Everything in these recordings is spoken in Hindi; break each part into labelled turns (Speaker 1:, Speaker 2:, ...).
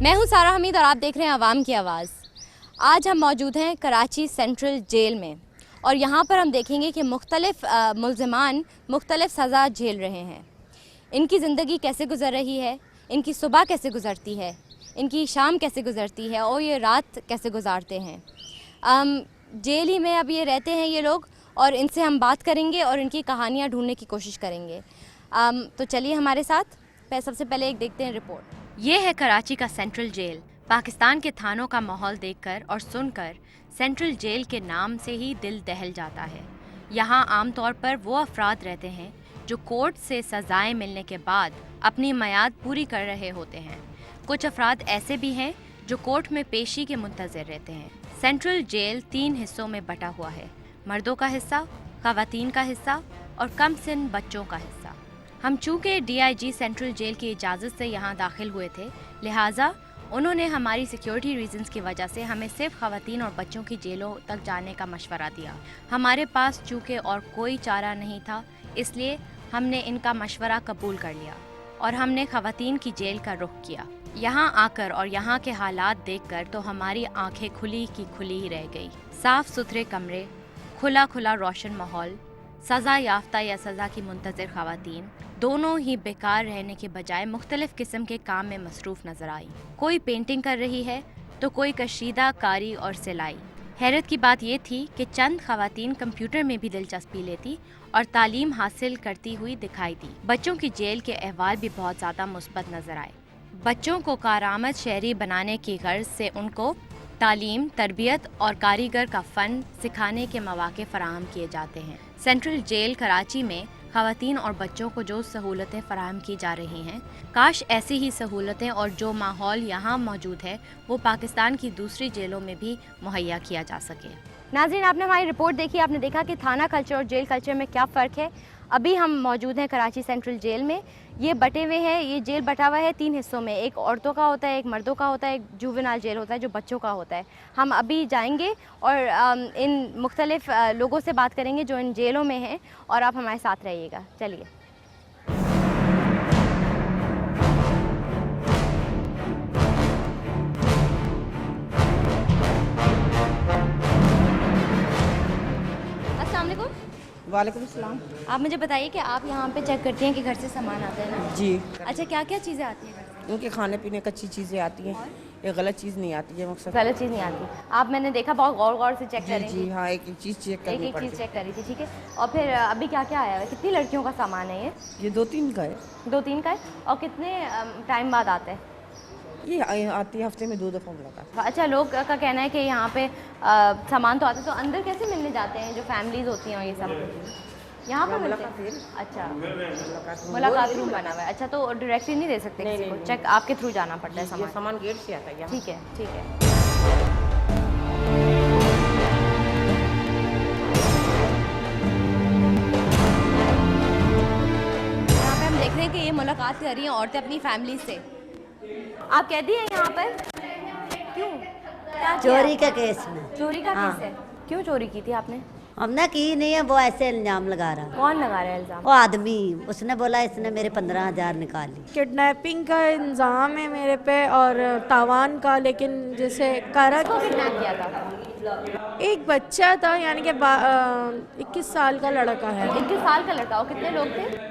Speaker 1: मैं हूं सारा हमीद और आप देख रहे हैं आवाम की आवाज़। आज हम मौजूद हैं कराची सेंट्रल जेल में और यहाँ पर हम देखेंगे कि मुख्तलिफ़ मुल्ज़िमान मुख्तलिफ़ सज़ा झेल रहे हैं। इनकी ज़िंदगी कैसे गुज़र रही है, इनकी सुबह कैसे गुज़रती है, इनकी शाम कैसे गुज़रती है और ये रात कैसे गुजारते हैं। जेल ही में अब ये रहते हैं ये लोग और इनसे हम बात करेंगे और इनकी कहानियाँ ढूंढने की कोशिश करेंगे। तो चलिए हमारे साथ। सबसे पहले एक देखते हैं रिपोर्ट। ये है कराची का सेंट्रल जेल। पाकिस्तान के थानों का माहौल देखकर और सुनकर सेंट्रल जेल के नाम से ही दिल दहल जाता है। यहाँ आमतौर पर वो अफराद रहते हैं जो कोर्ट से सज़ाएं मिलने के बाद अपनी मियाद पूरी कर रहे होते हैं। कुछ अफराद ऐसे भी हैं जो कोर्ट में पेशी के मुंतज़िर रहते हैं। सेंट्रल जेल 3 हिस्सों में बटा हुआ है, मर्दों का हिस्सा, ख़वातीन का हिस्सा और कम सिन बच्चों का हिस्सा। हम चूँकि DIG सेंट्रल जेल की इजाज़त से यहाँ दाखिल हुए थे, लिहाजा उन्होंने हमारी सिक्योरिटी रीजंस की वजह से हमें सिर्फ ख़वातीन और बच्चों की जेलों तक जाने का मशवरा दिया। हमारे पास चूँकि और कोई चारा नहीं था, इसलिए हमने इनका मशवरा कबूल कर लिया और हमने ख़वातीन की जेल का रुख किया। यहाँ आकर और यहाँ के हालात देखकर तो हमारी आंखें खुली की खुली ही रह गई। साफ़ सुथरे कमरे, खुला खुला रोशन माहौल, सज़ा याफ्ता या सज़ा की मुंतज़िर ख़वातीन दोनों ही बेकार रहने के बजाय मुख्तलिफ़ किस्म के काम में मसरूफ़ नज़र आई। कोई पेंटिंग कर रही है तो कोई कशीदा कारी और सिलाई। हैरत की बात यह थी कि चंद ख़वातीन कंप्यूटर में भी दिलचस्पी लेती और तालीम हासिल करती हुई दिखाई दी। बच्चों की जेल के अहवाल भी बहुत ज़्यादा मुस्बत नज़र आए। बच्चों को कारआमद शहरी बनाने की गर्ज से उनको तालीम, तरबियत और कारीगर का फ़न सिखाने के मौक़े फ़राहम किए जाते हैं। सेंट्रल जेल कराची में ख़वातीन और बच्चों को जो सहूलतें फ़राहम की जा रही हैं, काश ऐसी ही सहूलतें और जो माहौल यहाँ मौजूद है वो पाकिस्तान की दूसरी जेलों में भी मुहैया किया जा सके। नाज़रीन, आपने हमारी रिपोर्ट देखी, आपने देखा कि थाना कल्चर और जेल कल्चर में क्या फ़र्क है। अभी हम मौजूद हैं कराची सेंट्रल जेल में। ये बटे हुए हैं, ये जेल बटा हुआ है 3 हिस्सों में। एक औरतों का होता है, एक मर्दों का होता है, एक जुवेनाइल जेल होता है जो बच्चों का होता है। हम अभी जाएंगे और इन मुख्तलिफ़ लोगों से बात करेंगे जो इन जेलों में हैं और आप हमारे साथ रहिएगा। चलिए।
Speaker 2: वालेकुम सलाम।
Speaker 1: आप मुझे बताइए कि आप यहाँ पे चेक करती हैं कि घर से सामान आता है ना?
Speaker 2: जी।
Speaker 1: अच्छा, क्या क्या चीज़ें आती हैं?
Speaker 2: उनके खाने पीने की अच्छी चीज़ें आती हैं, ये गलत चीज़ नहीं आती है। मकसद
Speaker 1: गलत चीज़ नहीं आती। आप, मैंने देखा, बहुत गौर गौर से चेक कर रही थी।
Speaker 2: जी हाँ, एक एक चीज़ चेक करनी
Speaker 1: एक
Speaker 2: पड़ती
Speaker 1: चीज़ चेक कर रही थी, ठीक है। और फिर अभी क्या क्या आया है? कितनी लड़कियों का सामान है
Speaker 2: ये 2-3 का है।
Speaker 1: 2-3 का है। और कितने टाइम बाद आता है?
Speaker 2: ये आती है हफ्ते में 2 दफ़ा मुलाकात।
Speaker 1: अच्छा, लोग का कहना है कि यहाँ पे सामान तो आता है, तो अंदर कैसे मिलने जाते हैं जो फैमिलीज़ होती हैं और ये सब यहाँ पर मिलते हैं? अच्छा, मुलाकात रूम बना हुआ है। अच्छा, तो डायरेक्टली नहीं दे सकते किसी को? चेक आपके थ्रू जाना पड़ता है सामान?
Speaker 2: सामान गेट से आता है।
Speaker 1: ठीक है, ठीक है। यहाँ पे हम देख रहे हैं कि ये मुलाकात कर रही हैं औरतें अपनी फैमिली से। आप कहती हैं यहाँ पर क्यों? क्या
Speaker 3: चोरी के केस में।
Speaker 1: चोरी का केस है? क्यों चोरी की थी आपने?
Speaker 3: हमने की नहीं है, वो ऐसे इल्जाम लगा रहा।
Speaker 1: कौन लगा रहा है इल्जाम?
Speaker 3: वो आदमी, उसने बोला इसने मेरे 15,000 निकाली।
Speaker 4: किडनैपिंग का इल्ज़ाम है मेरे पे और तावान का, लेकिन जैसे करा
Speaker 1: किडनैप किया था।
Speaker 4: एक बच्चा था, यानी कि 21 साल का लड़का है।
Speaker 1: 21 साल का लड़का। और कितने लोग थे?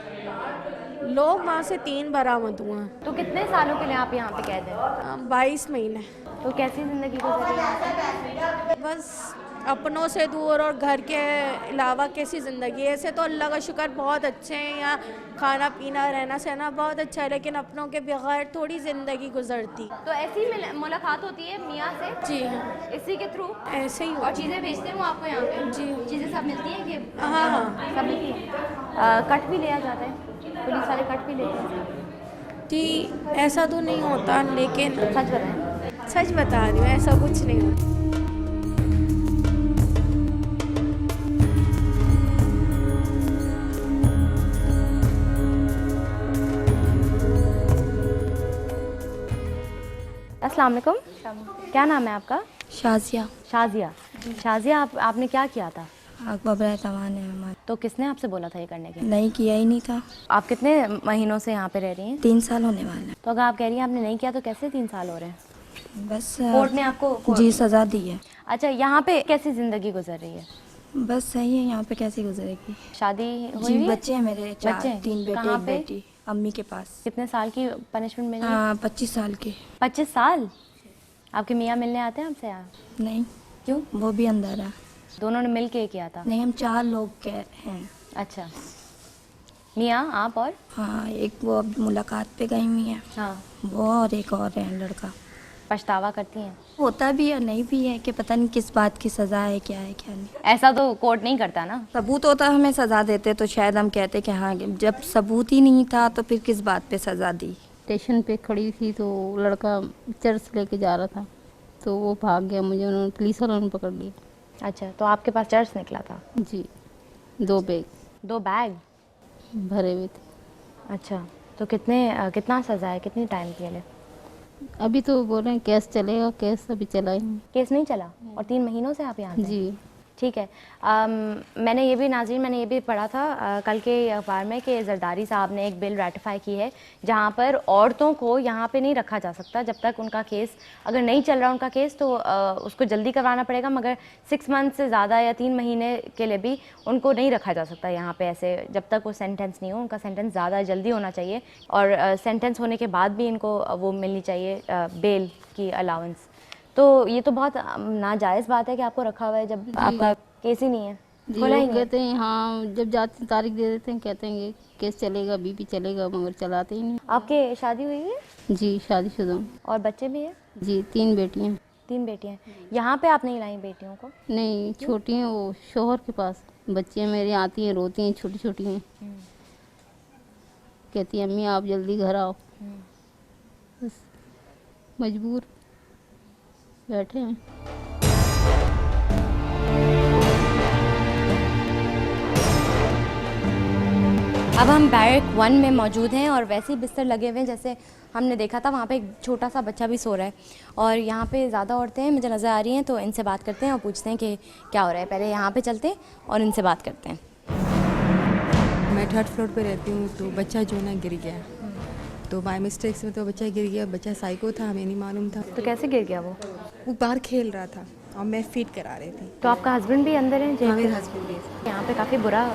Speaker 4: लोग वहाँ से 3 बरामद हुए हैं।
Speaker 1: तो कितने सालों के लिए आप यहाँ पे कैद हैं?
Speaker 4: 22 महीने।
Speaker 1: तो कैसी ज़िंदगी गुजर रही है?
Speaker 4: बस अपनों से दूर और घर के अलावा कैसी ज़िंदगी है। ऐसे तो अल्लाह का शुक्र बहुत अच्छे हैं, यहाँ खाना पीना रहना सहना बहुत अच्छा है, लेकिन अपनों के बगैर थोड़ी ज़िंदगी गुजरती।
Speaker 1: तो ऐसी मुलाकात होती है मियाँ से?
Speaker 4: जी हाँ,
Speaker 1: इसी के थ्रू
Speaker 4: ऐसे ही।
Speaker 1: और चीज़ें भेजते हैं वो आपको यहाँ पे?
Speaker 4: जी।
Speaker 1: चीज़ें सब मिलती हैं कि?
Speaker 4: हाँ हाँ,
Speaker 1: सब मिलती हैं। कट भी लिया जाता है? पुलिस वाले कट भी लेते हैं?
Speaker 4: जी, ऐसा तो नहीं होता, लेकिन
Speaker 1: सच बताएं।
Speaker 4: सच बता रही हूँ, ऐसा कुछ नहीं होता।
Speaker 1: अस्सलाम वालेकुम। क्या नाम है आपका?
Speaker 5: शाजिया।
Speaker 1: शाजिया। शाजिया, आपने क्या किया था?
Speaker 5: अकबर तवान है हमारे।
Speaker 1: तो किसने आपसे बोला था ये करने के?
Speaker 5: नहीं किया ही नहीं था।
Speaker 1: आप कितने महीनों से यहाँ पे रह रही हैं?
Speaker 5: 3 साल होने वाला है।
Speaker 1: तो अगर आप कह रही हैं आपने नहीं किया तो कैसे 3 साल हो रहे हैं?
Speaker 5: बस
Speaker 1: कोर्ट ने आपको
Speaker 5: जी सज़ा दी है।
Speaker 1: अच्छा, यहाँ पे कैसी ज़िंदगी गुजर रही है?
Speaker 5: बस सही है। यहाँ पे कैसे गुजरेगी?
Speaker 1: शादी हुई
Speaker 5: जी
Speaker 1: है?
Speaker 5: बच्चे हैं मेरे 4,
Speaker 1: बच्चे?
Speaker 5: 3 बेटे
Speaker 1: कहाँ
Speaker 5: 1
Speaker 1: पे?
Speaker 5: बेटी अम्मी के पास।
Speaker 1: कितने साल की पनिशमेंट मिली?
Speaker 5: 25 साल के।
Speaker 1: 25 साल? आपके मियाँ मिलने आते हैं आपसे यहाँ?
Speaker 5: नहीं,
Speaker 1: क्यों?
Speaker 5: वो भी अंदर है।
Speaker 1: दोनों ने मिल के किया था?
Speaker 5: नहीं, हम 4 लोग के हैं।
Speaker 1: अच्छा, मियाँ आप और?
Speaker 5: हाँ, एक वो अब मुलाकात पे गई हुई है,
Speaker 1: हाँ।
Speaker 5: वो और एक और है लड़का।
Speaker 1: पछतावा करती हैं?
Speaker 5: होता भी है नहीं भी है कि पता नहीं किस बात की सज़ा है क्या नहीं।
Speaker 1: ऐसा तो कोर्ट नहीं करता ना।
Speaker 5: सबूत होता हमें सज़ा देते तो शायद हम कहते कि हाँ, जब सबूत ही नहीं था तो फिर किस बात पे सज़ा दी।
Speaker 6: स्टेशन पे खड़ी थी तो लड़का चर्च लेके जा रहा था तो वो भाग गया, मुझे उन्होंने पुलिस वालों ने पकड़ लिया।
Speaker 1: अच्छा, तो आपके पास चर्च निकला था?
Speaker 6: जी, 2 बैग
Speaker 1: 2 बैग
Speaker 6: भरे हुए थे।
Speaker 1: अच्छा, तो कितना सज़ा है, कितनी टाइम के लिए?
Speaker 6: अभी तो बोल रहे हैं केस चलेगा, केस अभी चला ही नहीं।
Speaker 1: केस नहीं चला और 3 महीनों से आप यहाँ पे हैं?
Speaker 6: जी।
Speaker 1: ठीक है। मैंने ये भी पढ़ा था कल के अखबार में कि जरदारी साहब ने एक बिल रेटिफाई की है जहाँ पर औरतों को यहाँ पे नहीं रखा जा सकता जब तक उनका केस, अगर नहीं चल रहा उनका केस तो उसको जल्दी करवाना पड़ेगा, मगर 6 मंथ से ज़्यादा या 3 महीने के लिए भी उनको नहीं रखा जा सकता यहाँ पे ऐसे, जब तक वो सेंटेंस नहीं हो। उनका सेंटेंस ज़्यादा जल्दी होना चाहिए और सेंटेंस होने के बाद भी इनको वो मिलनी चाहिए बेल की अलाउंस। तो ये तो बहुत नाजायज़ बात है कि आपको रखा हुआ है जब आपका केस ही नहीं है।
Speaker 6: जी,
Speaker 1: खोला ही
Speaker 6: वो
Speaker 1: नहीं है।
Speaker 6: कहते हैं हाँ, जब जाते हैं तारीख दे देते हैं, कहते हैं कि केस चलेगा, अभी भी चलेगा, मगर चलाते ही नहीं।
Speaker 1: आपके शादी हुई है?
Speaker 6: जी, शादीशुदा हूँ।
Speaker 1: और बच्चे भी हैं?
Speaker 6: जी, 3 बेटियाँ।
Speaker 1: 3 बेटियाँ। यहाँ पे आप नहीं लाई बेटियों को?
Speaker 6: नहीं, छोटी हैं वो शोहर के पास। बच्चियाँ मेरी आती हैं, रोती हैं, छोटी छोटी हैं, कहती हैं अम्मी आप जल्दी घर आओ। बस मजबूर बैठे हैं।
Speaker 1: अब हम बैरक 1 में मौजूद हैं और वैसे ही बिस्तर लगे हुए हैं जैसे हमने देखा था। वहाँ पे एक छोटा सा बच्चा भी सो रहा है और यहाँ पे ज़्यादा औरतें हैं मुझे नज़र आ रही हैं, तो इनसे बात करते हैं और पूछते हैं कि क्या हो रहा है। पहले यहाँ पे चलते हैं और इनसे बात करते हैं।
Speaker 7: मैं 3rd फ्लोर पे रहती हूँ, तो बच्चा जो ना गिर गया, तो बाय मिस्टेक से तो बच्चा गिर गया। बच्चा साइको था, हमें नहीं मालूम था।
Speaker 1: तो कैसे गिर गया वो?
Speaker 7: वो बाहर खेल रहा था और मैं फीड करा रही थी।
Speaker 1: तो आपका हस्बैंड भी अंदर है?
Speaker 7: हाँ, मेरे हस्बैंड भी।
Speaker 1: यहाँ पे काफ़ी बुरा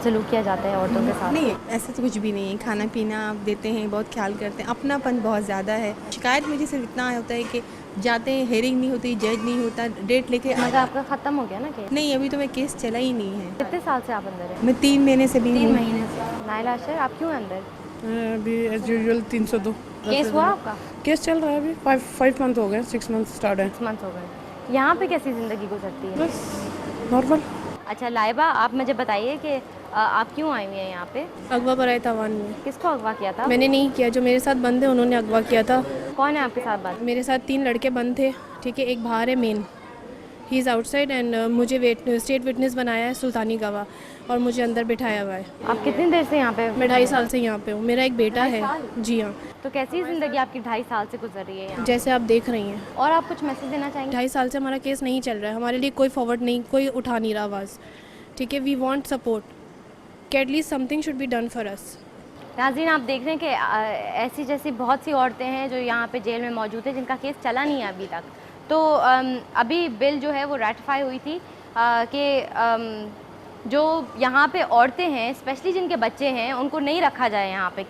Speaker 1: सलूक किया जाता है औरतों के साथ?
Speaker 7: नहीं, ऐसा तो कुछ भी नहीं है। खाना पीना आप देते हैं, बहुत ख्याल करते हैं, अपनापन बहुत ज़्यादा है। शिकायत मुझे सिर्फ इतना होता है कि जाते हैं, हेयरिंग नहीं होती, जज नहीं होता, डेट लेके
Speaker 1: मगर आपका ख़त्म हो गया ना केस?
Speaker 7: नहीं, अभी तो मैं केस चला ही नहीं है।
Speaker 1: कितने साल से आप अंदर हैं?
Speaker 7: मैं 3 महीने से भी
Speaker 1: 3 महीने से। नाइला अशर, आप क्यों अंदर?
Speaker 8: अभी एज यूजुअल 302
Speaker 1: केस हुआ आपका?
Speaker 8: केस चल रहा है अभी। 5 मंथ हो गए, 6 मंथ स्टार्ट है।
Speaker 1: 6 मंथ हो गए। यहाँ पे कैसी ज़िंदगी गुजरती है?
Speaker 8: बस नॉर्मल।
Speaker 1: अच्छा लाइबा, आप मुझे बताइए कि आप क्यों आई हुई हैं यहाँ पे?
Speaker 9: अगवा पर आए तवान में।
Speaker 1: किसको अगवा किया था?
Speaker 9: मैंने नहीं किया, जो मेरे साथ बंद है उन्होंने अगवा किया था।
Speaker 1: कौन है आपके साथ बात?
Speaker 9: मेरे साथ 3 लड़के बंद थे, ठीक है। एक बाहर है main, he is outside and मुझे स्टेट विटनेस बनाया है सुल्तानी गवाह और मुझे अंदर बिठाया हुआ है।
Speaker 1: आप कितनी देर से यहाँ पे?
Speaker 9: मैं 2.5 साल से यहाँ पे हूँ। मेरा एक बेटा है। जी हाँ।
Speaker 1: तो कैसी ज़िंदगी आपकी 2.5 साल से गुजर रही है यहाँ?
Speaker 9: जैसे आप देख रही हैं।
Speaker 1: और आप कुछ मैसेज देना चाहेंगे?
Speaker 9: 2.5 साल से हमारा केस नहीं चल रहा है, हमारे लिए कोई फॉरवर्ड नहीं, कोई उठा नहीं रहा आवाज़, ठीक है। वी वॉन्ट सपोर्ट कि at least something should be done for us.
Speaker 1: नाज़रीन, आप देख रहे हैं कि ऐसी जैसी बहुत सी औरतें हैं जो यहाँ पे जेल में मौजूद है जिनका केस चला नहीं है अभी तक। तो अभी बिल जो है वो रेटिफाई हुई थी कि जो यहाँ पे औरतें हैं, स्पेशली जिनके बच्चे हैं, उनको नहीं रखा जाए यहाँ पे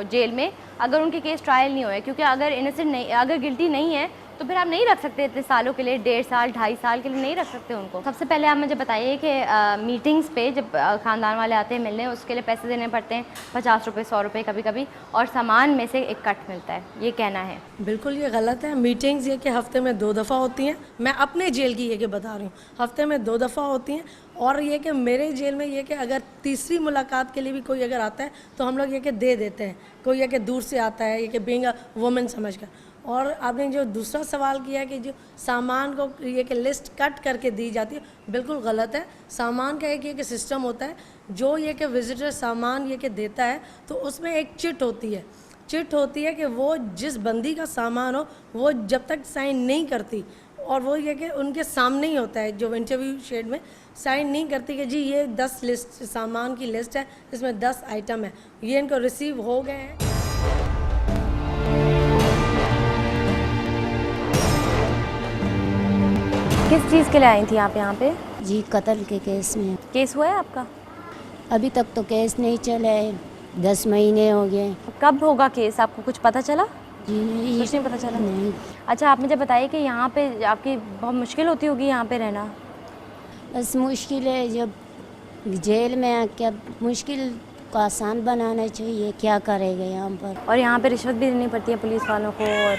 Speaker 1: जेल में अगर उनके केस ट्रायल नहीं हुए, क्योंकि अगर इनोसेंट नहीं, अगर गिल्टी नहीं है तो फिर आप नहीं रख सकते इतने सालों के लिए, 1.5 साल 2.5 साल के लिए नहीं रख सकते उनको। सबसे पहले आप मुझे बताइए कि मीटिंग्स पे जब ख़ानदान वाले आते हैं मिलने, उसके लिए पैसे देने पड़ते हैं, 50 रुपये 100 रुपये कभी कभी, और सामान में से एक कट मिलता है, ये कहना है।
Speaker 10: बिल्कुल ये गलत है। मीटिंग्स ये कि हफ्ते में 2 दफ़ा होती हैं। मैं अपने जेल की ये कि बता रही हूँ, हफ्ते में 2 दफ़ा होती हैं। और ये कि मेरे जेल में ये कि अगर तीसरी मुलाकात के लिए भी कोई अगर आता है तो हम लोग ये कि दे देते हैं। कोई ये कि दूर से आता है, ये कि बीइंग अ वुमेन समझ कर। और आपने जो दूसरा सवाल किया कि जो सामान को ये कि लिस्ट कट करके दी जाती है, बिल्कुल गलत है। सामान का एक ये कि सिस्टम होता है, जो ये कि विजिटर सामान ये कि देता है तो उसमें एक चिट होती है। चिट होती है कि वो जिस बंदी का सामान हो वो जब तक साइन नहीं करती और वो ये कि उनके सामने ही होता है, जो इंटरव्यू शेड में साइन नहीं करती कि जी ये 10 लिस्ट सामान की लिस्ट है, इसमें 10 आइटम है, ये इनको रिसीव हो गए हैं।
Speaker 1: किस चीज़ के लिए आई थी आप यहाँ पे?
Speaker 3: जी कत्ल के केस में।
Speaker 1: केस हुआ है आपका?
Speaker 3: अभी तक तो केस नहीं चला है, 10 महीने हो गए।
Speaker 1: कब होगा केस, आपको कुछ पता चला?
Speaker 3: जी नहीं,
Speaker 1: कुछ नहीं पता चला?
Speaker 3: नहीं।
Speaker 1: अच्छा, आप मुझे बताइए कि यहाँ पे आपकी बहुत मुश्किल होती होगी यहाँ पे रहना?
Speaker 3: बस मुश्किल है, जब जेल में आके मुश्किल को आसान बनाना चाहिए, क्या करेगा यहाँ पर।
Speaker 1: और यहाँ पे रिश्वत भी देनी पड़ती है पुलिस वालों को, और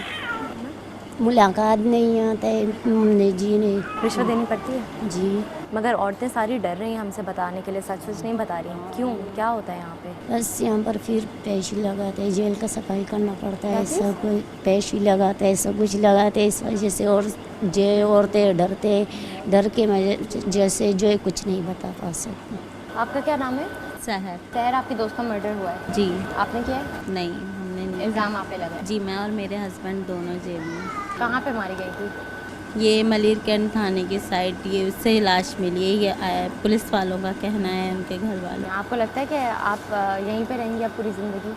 Speaker 3: मुलाकात नहीं आता है, जी नहीं,
Speaker 1: रिश्वत देनी पड़ती है
Speaker 3: जी।
Speaker 1: मगर औरतें सारी डर रही हैं हमसे बताने के लिए, सच सच नहीं बता रही हैं। क्यों, क्या होता है यहाँ पे?
Speaker 3: बस यहाँ पर फिर पैसे लगाते हैं, जेल का सफाई करना पड़ता है, सब पैसे लगाते हैं, सब कुछ लगाते हैं, इस वजह से। और औरतें डर के जैसे जो है कुछ नहीं बता पा सकती।
Speaker 1: आपका क्या नाम है?
Speaker 11: सहर।
Speaker 1: सहर, आपकी दोस्त का मर्डर हुआ है?
Speaker 11: जी।
Speaker 1: आपने किया है?
Speaker 11: नहीं, हमने नहीं।
Speaker 1: इल्ज़ाम आप पे लगा है?
Speaker 11: जी, मैं और मेरे हस्बैंड दोनों जेल में।
Speaker 1: कहाँ पे मारी गई थी?
Speaker 11: ये मलिर कैंट थाने की साइड, ये उससे लाश मिली है, ये पुलिस वालों का कहना है, उनके घर वालों।
Speaker 1: आपको लगता है कि आप यहीं पे रहेंगी आप पूरी ज़िंदगी?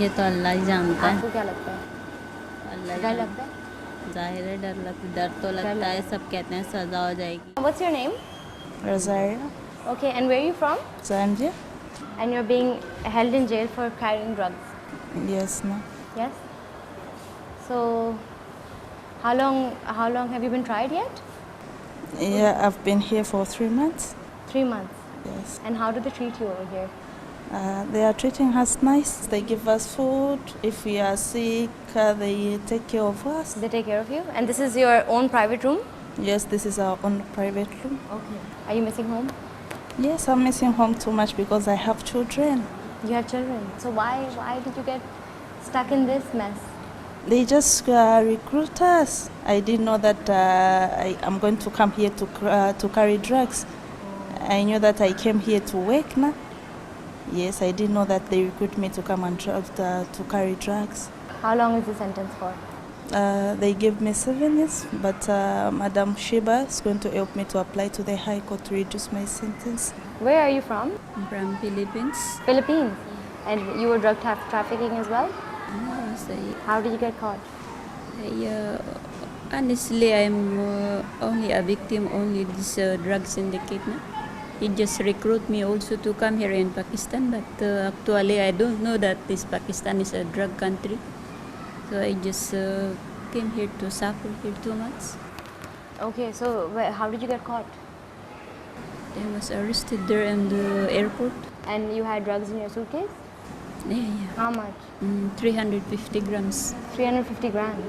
Speaker 11: ये तो अल्लाह ही जानता है।
Speaker 1: आपको क्या लगता है?
Speaker 11: अल्लाह
Speaker 1: डर लगता है?
Speaker 11: जाहिर है डर तो लगता है, सब कहते हैं सज़ा हो जाएगी।
Speaker 1: What's your name?
Speaker 12: Rosario.
Speaker 1: Okay, and where are you from?
Speaker 12: Zambia.
Speaker 1: And you're being held in jail for carrying drugs?
Speaker 12: Yes, no.
Speaker 1: Yes. So, how long have you been tried yet?
Speaker 12: Yeah, I've been here for 3 months.
Speaker 1: 3 months.
Speaker 12: Yes.
Speaker 1: And how do they treat you over here?
Speaker 12: They are treating us nice. They give us food. If we are sick, they take care of us.
Speaker 1: They take care of you? And this is your own private room?
Speaker 12: Yes, this is our own private room.
Speaker 1: Okay. Are you missing home?
Speaker 12: Yes, I'm missing home too much because I have children.
Speaker 1: You have children. So why did you get stuck in this mess?
Speaker 12: They just recruit us. I didn't know that I'm going to come here to carry drugs. I knew that I came here to work now. Yes, I didn't know that they recruit me to come and to carry drugs.
Speaker 1: How long is the sentence for?
Speaker 12: They gave me 7 years, but Madam Sheba is going to help me to apply to the High Court to reduce my sentence.
Speaker 1: Where are you from?
Speaker 11: From Philippines.
Speaker 1: Philippines. And you were drug trafficking as well?
Speaker 11: Yes,
Speaker 1: How did you get caught?
Speaker 11: honestly, I'm only a victim, only this drug syndicate. No? He just recruit me also to come here in Pakistan, but actually I don't know that this Pakistan is a drug country. So I just came here to suffer here 2 months.
Speaker 1: Okay, so how did you get caught?
Speaker 11: I was arrested there in the airport.
Speaker 1: And you had drugs in your suitcase?
Speaker 11: Yeah.
Speaker 1: How much?
Speaker 11: 350 grams.
Speaker 1: 350 grams.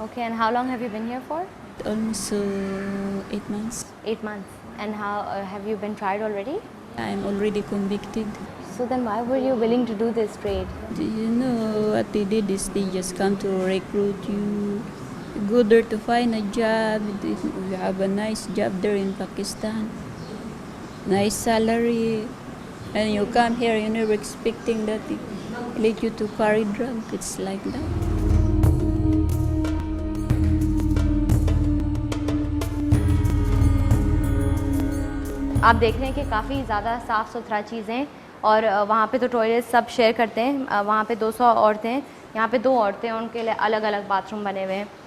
Speaker 1: Okay, and how long have you been here for?
Speaker 11: Almost 8 months.
Speaker 1: 8 months. And how have you been tried already?
Speaker 11: I'm already convicted.
Speaker 1: So then why were you willing to do this trade?
Speaker 11: Do you know what they did is they just come to recruit you. You go there to find a job. You have a nice job there in Pakistan. Nice salary. And you come here, you're never expecting that they let you to carry drugs. It's like that.
Speaker 1: आप देख रहे हैं कि काफ़ी ज़्यादा साफ़ सुथरा चीज़ें, और वहाँ पे तो टॉयलेट सब शेयर करते हैं। वहाँ पे 200 औरतें हैं, यहाँ पे 2 औरतें हैं, उनके लिए अलग अलग बाथरूम बने हुए हैं।